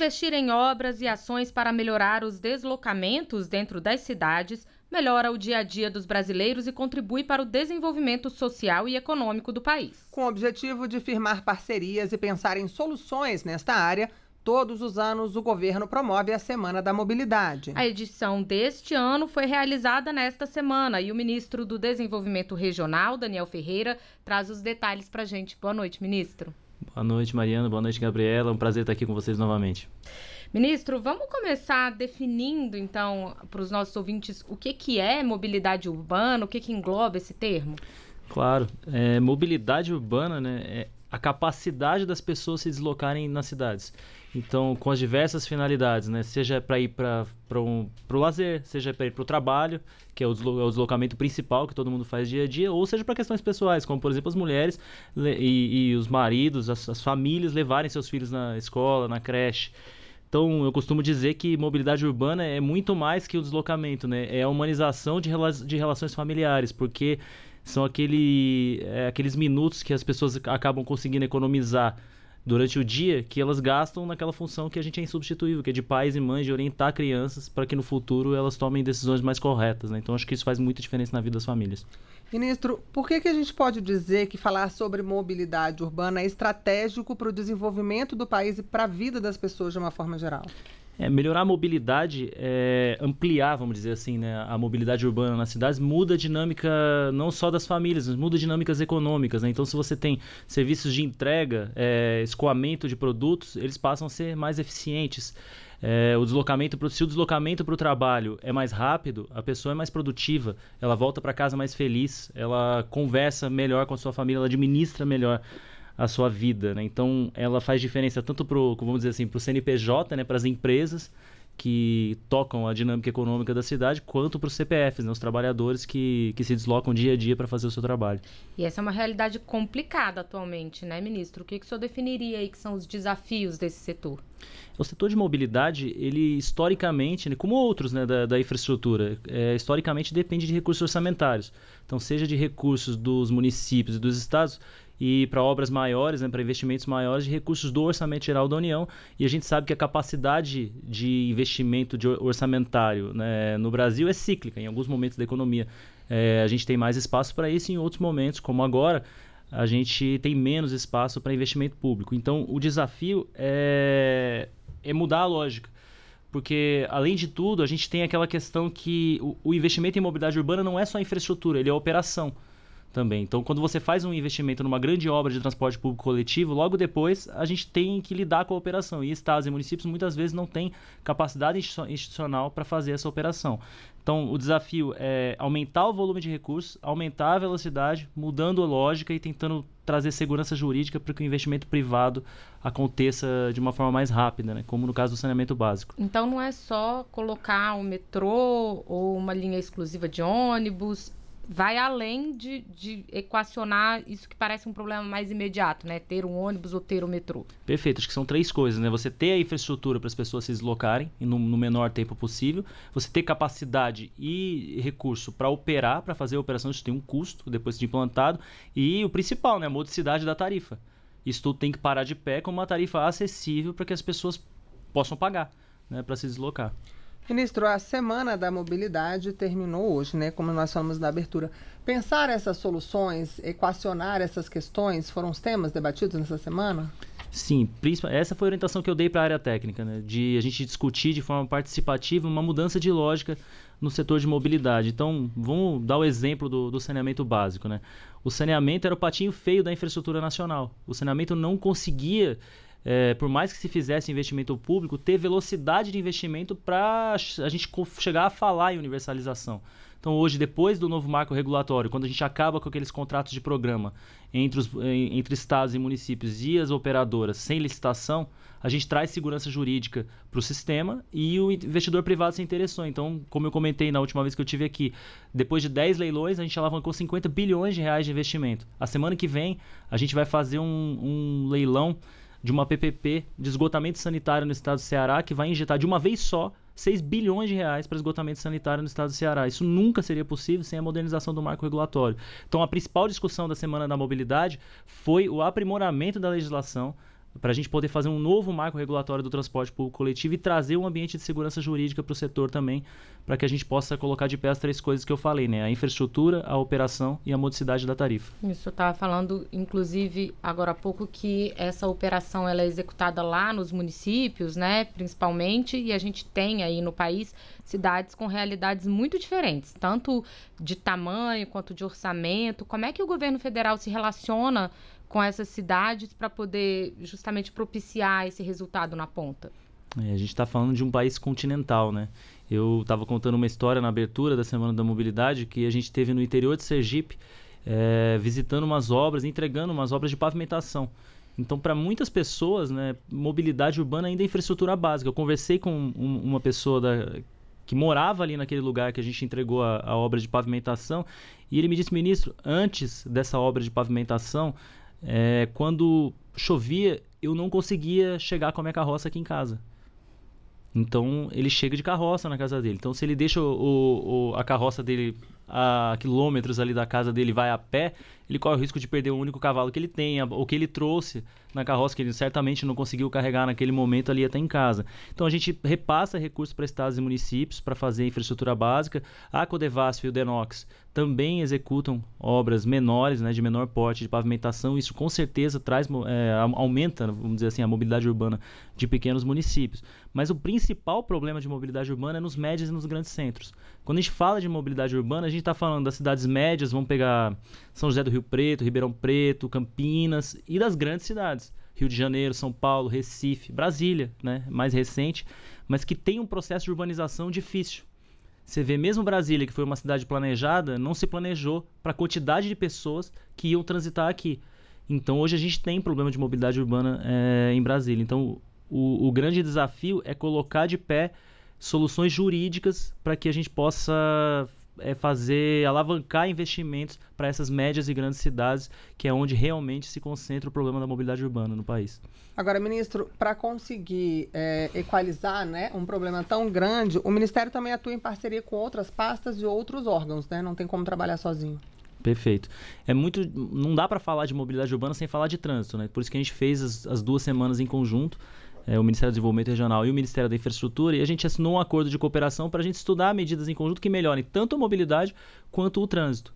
Investir em obras e ações para melhorar os deslocamentos dentro das cidades melhora o dia a dia dos brasileiros e contribui para o desenvolvimento social e econômico do país. Com o objetivo de firmar parcerias e pensar em soluções nesta área, todos os anos o governo promove a Semana da Mobilidade. A edição deste ano foi realizada nesta semana e o ministro do Desenvolvimento Regional, Daniel Ferreira, traz os detalhes para a gente. Boa noite, ministro. Boa noite, Mariana. Boa noite, Gabriela. É um prazer estar aqui com vocês novamente. Ministro, vamos começar definindo, então, para os nossos ouvintes, o que é mobilidade urbana, o que engloba esse termo? Claro. Mobilidade urbana, né, é a capacidade das pessoas se deslocarem nas cidades. Então, com as diversas finalidades, né, seja para ir para o lazer, seja para ir para o trabalho, que é o deslocamento principal que todo mundo faz dia a dia, ou seja para questões pessoais, como, por exemplo, as mulheres e os maridos, as famílias levarem seus filhos na escola, na creche. Então, eu costumo dizer que mobilidade urbana é muito mais que o deslocamento, né? É a humanização de relações familiares, porque são aqueles minutos que as pessoas acabam conseguindo economizar durante o dia, que elas gastam naquela função que a gente é insubstituível, que é de pais e mães, de orientar crianças para que no futuro elas tomem decisões mais corretas, né? Então, acho que isso faz muita diferença na vida das famílias. Ministro, por que a gente pode dizer que falar sobre mobilidade urbana é estratégico para o desenvolvimento do país e para a vida das pessoas de uma forma geral? Melhorar a mobilidade, ampliar, vamos dizer assim, né, a mobilidade urbana nas cidades, muda a dinâmica não só das famílias, mas muda dinâmicas econômicas, né? Então, se você tem serviços de entrega, escoamento de produtos, eles passam a ser mais eficientes. Se o deslocamento para o trabalho é mais rápido, a pessoa é mais produtiva, ela volta para casa mais feliz, ela conversa melhor com a sua família, ela administra melhor a sua vida, né? Então, ela faz diferença tanto para o CNPJ, né, para as empresas que tocam a dinâmica econômica da cidade, quanto para os CPFs, né, os trabalhadores que se deslocam dia a dia para fazer o seu trabalho. E essa é uma realidade complicada atualmente, né, ministro? O que o senhor definiria aí que são os desafios desse setor? O setor de mobilidade, ele historicamente, né, como outros, né, da infraestrutura, historicamente depende de recursos orçamentários. Então, seja de recursos dos municípios e dos estados, e para obras maiores, né, para investimentos maiores, de recursos do Orçamento Geral da União. E a gente sabe que a capacidade de investimento orçamentário, né, no Brasil é cíclica. Em alguns momentos da economia a gente tem mais espaço para isso, e em outros momentos, como agora, a gente tem menos espaço para investimento público. Então, o desafio é mudar a lógica. Porque, além de tudo, a gente tem aquela questão que o investimento em mobilidade urbana não é só infraestrutura, ele é operação também. Então, quando você faz um investimento numa grande obra de transporte público coletivo, logo depois a gente tem que lidar com a operação. E estados e municípios muitas vezes não têm capacidade institucional para fazer essa operação. Então, o desafio é aumentar o volume de recursos, aumentar a velocidade, mudando a lógica e tentando trazer segurança jurídica para que o investimento privado aconteça de uma forma mais rápida, né? Como no caso do saneamento básico. Então, não é só colocar um metrô ou uma linha exclusiva de ônibus, vai além de equacionar isso que parece um problema mais imediato, né? Ter um ônibus ou ter um metrô. Perfeito, acho que são três coisas, né? Você ter a infraestrutura para as pessoas se deslocarem no menor tempo possível, você ter capacidade e recurso para operar, para fazer a operação, isso tem um custo depois de implantado, e o principal, né? A modicidade da tarifa. Isso tudo tem que parar de pé com uma tarifa acessível para que as pessoas possam pagar, né, para se deslocar. Ministro, a Semana da Mobilidade terminou hoje, né? Como nós falamos na abertura. Pensar essas soluções, equacionar essas questões, foram os temas debatidos nessa semana? Sim, essa foi a orientação que eu dei para a área técnica, né? De a gente discutir de forma participativa uma mudança de lógica no setor de mobilidade. Então, vamos dar o exemplo do saneamento básico, né? O saneamento era o patinho feio da infraestrutura nacional. O saneamento não conseguia, por mais que se fizesse investimento público, ter velocidade de investimento para a gente chegar a falar em universalização. Então, hoje, depois do novo marco regulatório, quando a gente acaba com aqueles contratos de programa entre estados e municípios e as operadoras sem licitação, a gente traz segurança jurídica para o sistema e o investidor privado se interessou. Então, como eu comentei na última vez que eu estive aqui, depois de 10 leilões, a gente alavancou 50 bilhões de reais de investimento. A semana que vem, a gente vai fazer um leilão de uma PPP de esgotamento sanitário no estado do Ceará, que vai injetar de uma vez só 6 bilhões de reais para esgotamento sanitário no estado do Ceará. Isso nunca seria possível sem a modernização do marco regulatório. Então, a principal discussão da Semana da Mobilidade foi o aprimoramento da legislação, para a gente poder fazer um novo marco regulatório do transporte público coletivo e trazer um ambiente de segurança jurídica para o setor também, para que a gente possa colocar de pé as 3 coisas que eu falei, né? A infraestrutura, a operação e a modicidade da tarifa. Isso, eu estava falando, inclusive, agora há pouco, que essa operação ela é executada lá nos municípios, né, principalmente, e a gente tem aí no país cidades com realidades muito diferentes, tanto de tamanho quanto de orçamento. Como é que o governo federal se relaciona com essas cidades para poder justamente propiciar esse resultado na ponta? A gente está falando de um país continental, né? Eu estava contando uma história na abertura da Semana da Mobilidade que a gente teve no interior de Sergipe, visitando umas obras, entregando umas obras de pavimentação. Então, para muitas pessoas, né, mobilidade urbana ainda é infraestrutura básica. Eu conversei com uma pessoa que morava ali naquele lugar que a gente entregou a obra de pavimentação, e ele me disse: ministro, antes dessa obra de pavimentação, quando chovia, eu não conseguia chegar com a minha carroça aqui em casa. Então, ele chega de carroça na casa dele. Então, se ele deixa a carroça dele a quilômetros ali da casa dele e vai a pé, ele corre o risco de perder o único cavalo que ele tem, ou que ele trouxe na carroça, que ele certamente não conseguiu carregar naquele momento ali até em casa. Então, a gente repassa recursos para estados e municípios para fazer a infraestrutura básica. A Codevasf e o Denox também executam obras menores, né, de menor porte, de pavimentação. Isso, com certeza, aumenta, vamos dizer assim, a mobilidade urbana de pequenos municípios. Mas o principal problema de mobilidade urbana é nos médios e nos grandes centros. Quando a gente fala de mobilidade urbana, a gente está falando das cidades médias, vamos pegar São José do Rio Preto, Ribeirão Preto, Campinas, e das grandes cidades, Rio de Janeiro, São Paulo, Recife, Brasília, né, mais recente, mas que tem um processo de urbanização difícil. Você vê mesmo Brasília, que foi uma cidade planejada, não se planejou para a quantidade de pessoas que iam transitar aqui. Então, hoje a gente tem problema de mobilidade urbana em Brasília. Então, o grande desafio é colocar de pé soluções jurídicas para que a gente possa alavancar investimentos para essas médias e grandes cidades, que é onde realmente se concentra o problema da mobilidade urbana no país. Agora, ministro, para conseguir equalizar, né, um problema tão grande, o Ministério também atua em parceria com outras pastas e outros órgãos, né? Não tem como trabalhar sozinho. Perfeito. Não dá para falar de mobilidade urbana sem falar de trânsito, né? Por isso que a gente fez as 2 semanas em conjunto, o Ministério do Desenvolvimento Regional e o Ministério da Infraestrutura, e a gente assinou um acordo de cooperação para a gente estudar medidas em conjunto que melhorem tanto a mobilidade quanto o trânsito.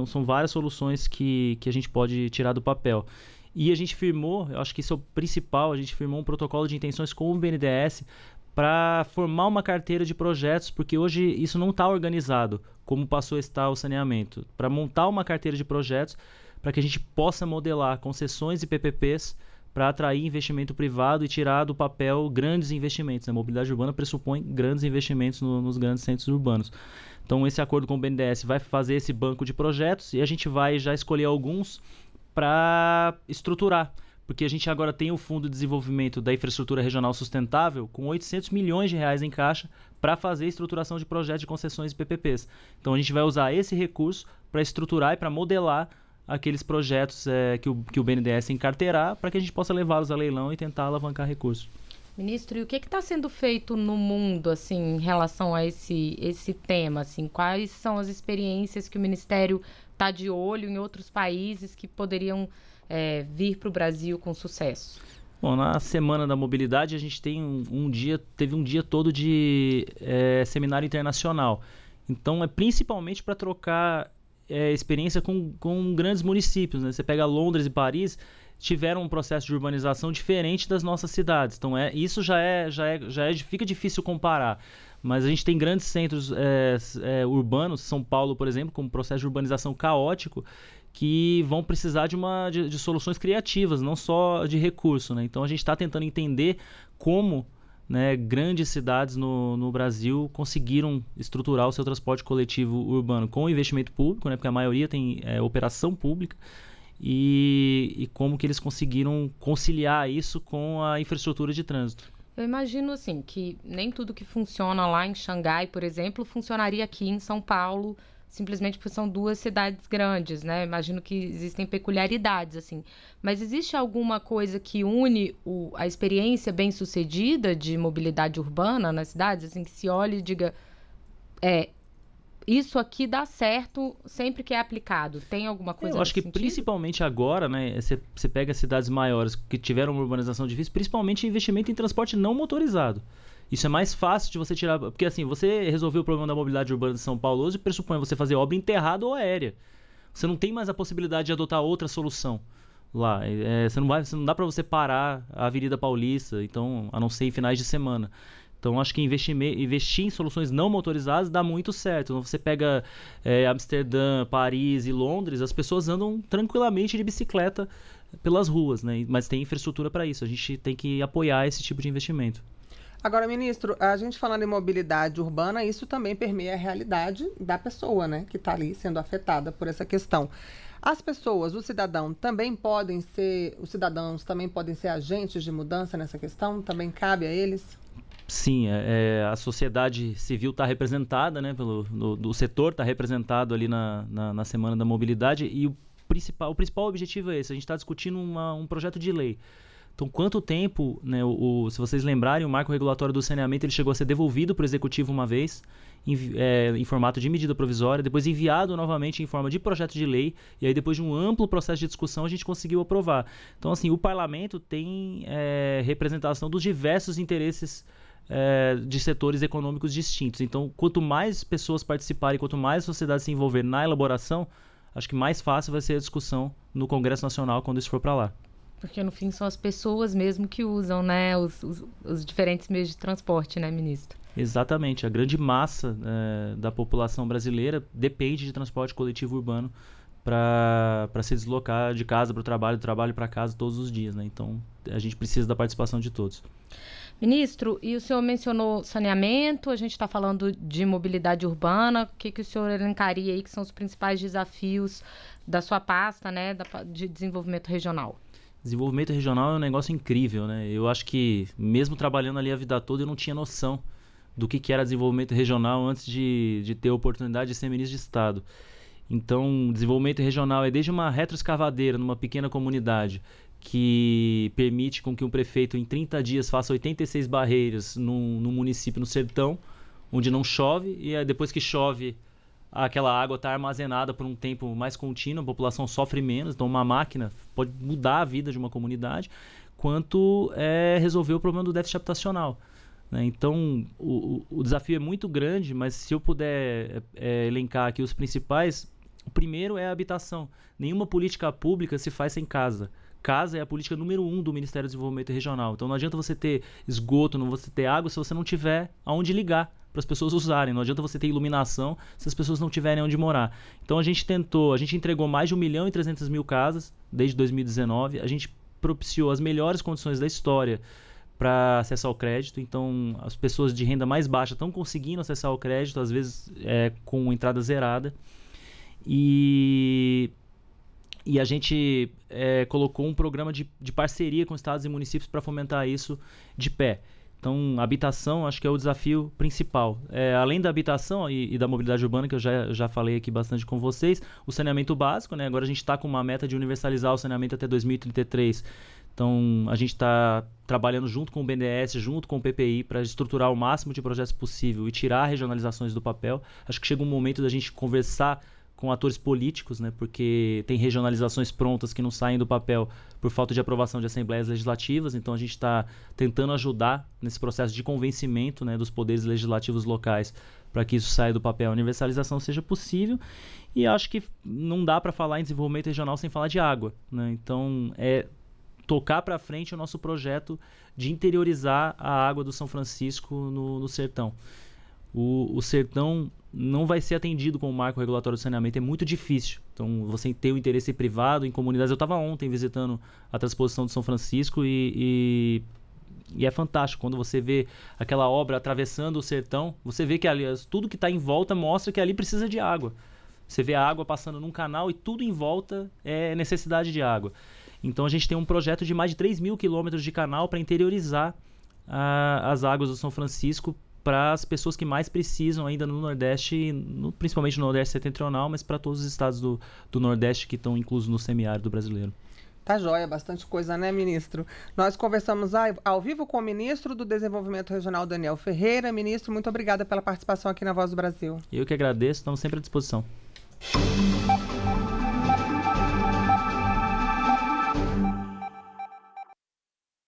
São várias soluções que a gente pode tirar do papel. E a gente firmou, eu acho que isso é o principal, a gente firmou um protocolo de intenções com o BNDES para formar uma carteira de projetos, porque hoje isso não está organizado, como passou a estar o saneamento. Para montar uma carteira de projetos, para que a gente possa modelar concessões e PPPs para atrair investimento privado e tirar do papel grandes investimentos. A mobilidade urbana pressupõe grandes investimentos nos grandes centros urbanos. Então, esse acordo com o BNDES vai fazer esse banco de projetos e a gente vai já escolher alguns para estruturar, porque a gente agora tem o Fundo de Desenvolvimento da Infraestrutura Regional Sustentável com 800 milhões de reais em caixa para fazer a estruturação de projetos de concessões e PPPs. Então, a gente vai usar esse recurso para estruturar e para modelar aqueles projetos que o BNDES encarteirar, para que a gente possa levá-los a leilão e tentar alavancar recursos. Ministro, e o que está sendo feito no mundo, assim, em relação a esse tema? Assim, quais são as experiências que o Ministério está de olho em outros países que poderiam vir para o Brasil com sucesso? Bom, na Semana da Mobilidade a gente teve um dia todo de seminário internacional. Então, é principalmente para trocar experiência com grandes municípios, né? Você pega Londres e Paris, tiveram um processo de urbanização diferente das nossas cidades. Então, isso fica difícil comparar. Mas a gente tem grandes centros urbanos, São Paulo, por exemplo, com um processo de urbanização caótico, que vão precisar de soluções criativas, não só de recurso, né? Então, a gente está tentando entender como, né, grandes cidades no Brasil conseguiram estruturar o seu transporte coletivo urbano com investimento público, né, porque a maioria tem operação pública, e como que eles conseguiram conciliar isso com a infraestrutura de trânsito. Eu imagino, assim, que nem tudo que funciona lá em Xangai, por exemplo, funcionaria aqui em São Paulo, simplesmente porque são 2 cidades grandes, né? Imagino que existem peculiaridades, assim. Mas existe alguma coisa que une a experiência bem-sucedida de mobilidade urbana nas cidades? Assim, que se olhe e diga, isso aqui dá certo sempre que é aplicado? Tem alguma coisa Eu acho que sentido? principalmente agora, né, você pega cidades maiores que tiveram uma urbanização difícil, principalmente investimento em transporte não motorizado. Isso é mais fácil de você tirar, porque assim, você resolveu o problema da mobilidade urbana de São Paulo hoje, pressupõe você fazer obra enterrada ou aérea. Você não tem mais a possibilidade de adotar outra solução lá. Você não dá para você parar a Avenida Paulista, então, a não ser em finais de semana. Então, acho que investir em soluções não motorizadas dá muito certo. Então, você pega Amsterdã, Paris e Londres, as pessoas andam tranquilamente de bicicleta pelas ruas, né? Mas tem infraestrutura para isso. A gente tem que apoiar esse tipo de investimento. Agora, ministro, a gente falando em mobilidade urbana, isso também permeia a realidade da pessoa, né, que está ali sendo afetada por essa questão. As pessoas, os cidadãos também podem ser agentes de mudança nessa questão? Também cabe a eles? Sim, a sociedade civil está representada, né, o setor está representado ali na Semana da Mobilidade, e o principal objetivo é esse. A gente está discutindo um projeto de lei. Então, quanto tempo, né, se vocês lembrarem, o marco regulatório do saneamento ele chegou a ser devolvido para o Executivo uma vez, em formato de medida provisória, depois enviado novamente em forma de projeto de lei, e aí depois de um amplo processo de discussão a gente conseguiu aprovar. Então, assim, o Parlamento tem representação dos diversos interesses de setores econômicos distintos. Então, quanto mais pessoas participarem, quanto mais a sociedade se envolver na elaboração, acho que mais fácil vai ser a discussão no Congresso Nacional quando isso for para lá. Porque, no fim, são as pessoas mesmo que usam, né, os diferentes meios de transporte, né, ministro? Exatamente. A grande massa da população brasileira depende de transporte coletivo urbano para se deslocar de casa para o trabalho, do trabalho para casa todos os dias, né? Então, a gente precisa da participação de todos. Ministro, e o senhor mencionou saneamento, a gente está falando de mobilidade urbana, o que o senhor elencaria aí que são os principais desafios da sua pasta, né, de desenvolvimento regional? Desenvolvimento regional é um negócio incrível, né? Eu acho que, mesmo trabalhando ali a vida toda, eu não tinha noção do que era desenvolvimento regional antes de ter a oportunidade de ser ministro de Estado. Então, desenvolvimento regional é desde uma retroescavadeira numa pequena comunidade que permite com que um prefeito em 30 dias faça 86 barreiras num município no sertão, onde não chove, e aí depois que chove, aquela água está armazenada por um tempo mais contínuo, a população sofre menos, então uma máquina pode mudar a vida de uma comunidade, quanto resolver o problema do déficit habitacional, né? Então, o desafio é muito grande, mas se eu puder elencar aqui os principais, o primeiro é a habitação. Nenhuma política pública se faz sem casa. Casa é a política número 1 do Ministério do Desenvolvimento Regional. Então não adianta você ter esgoto, não você ter água se você não tiver aonde ligar para as pessoas usarem. Não adianta você ter iluminação se as pessoas não tiverem onde morar. Então a gente entregou mais de 1.300.000 casas desde 2019. A gente propiciou as melhores condições da história para acessar o crédito. Então as pessoas de renda mais baixa estão conseguindo acessar o crédito, às vezes com entrada zerada. E a gente colocou um programa de parceria com estados e municípios para fomentar isso de pé. Então, a habitação acho que é o desafio principal. Além da habitação e da mobilidade urbana, que eu já falei aqui bastante com vocês, o saneamento básico, né? Agora a gente está com uma meta de universalizar o saneamento até 2033. Então, a gente está trabalhando junto com o BNDES, junto com o PPI, para estruturar o máximo de projetos possível e tirar regionalizações do papel. Acho que chega um momento da gente conversar com atores políticos, né? Porque tem regionalizações prontas que não saem do papel por falta de aprovação de assembleias legislativas. Então a gente está tentando ajudar nesse processo de convencimento, né, dos poderes legislativos locais para que isso saia do papel, a universalização seja possível. E acho que não dá para falar em desenvolvimento regional sem falar de água, né? Então tocar para frente o nosso projeto de interiorizar a água do São Francisco no sertão. O sertão não vai ser atendido com o marco regulatório do saneamento, é muito difícil. Então, você tem o interesse privado em comunidades. Eu estava ontem visitando a transposição de São Francisco e é fantástico. Quando você vê aquela obra atravessando o sertão, você vê que ali, tudo que está em volta mostra que ali precisa de água. Você vê a água passando num canal e tudo em volta é necessidade de água. Então, a gente tem um projeto de mais de 3.000 quilômetros de canal para interiorizar as águas do São Francisco para as pessoas que mais precisam ainda no Nordeste, principalmente no Nordeste setentrional, mas para todos os estados do Nordeste que estão inclusos no semiárido brasileiro. Tá joia, bastante coisa, né, ministro? Nós conversamos ao vivo com o ministro do Desenvolvimento Regional, Daniel Ferreira. Ministro, muito obrigada pela participação aqui na Voz do Brasil. Eu que agradeço, estamos sempre à disposição.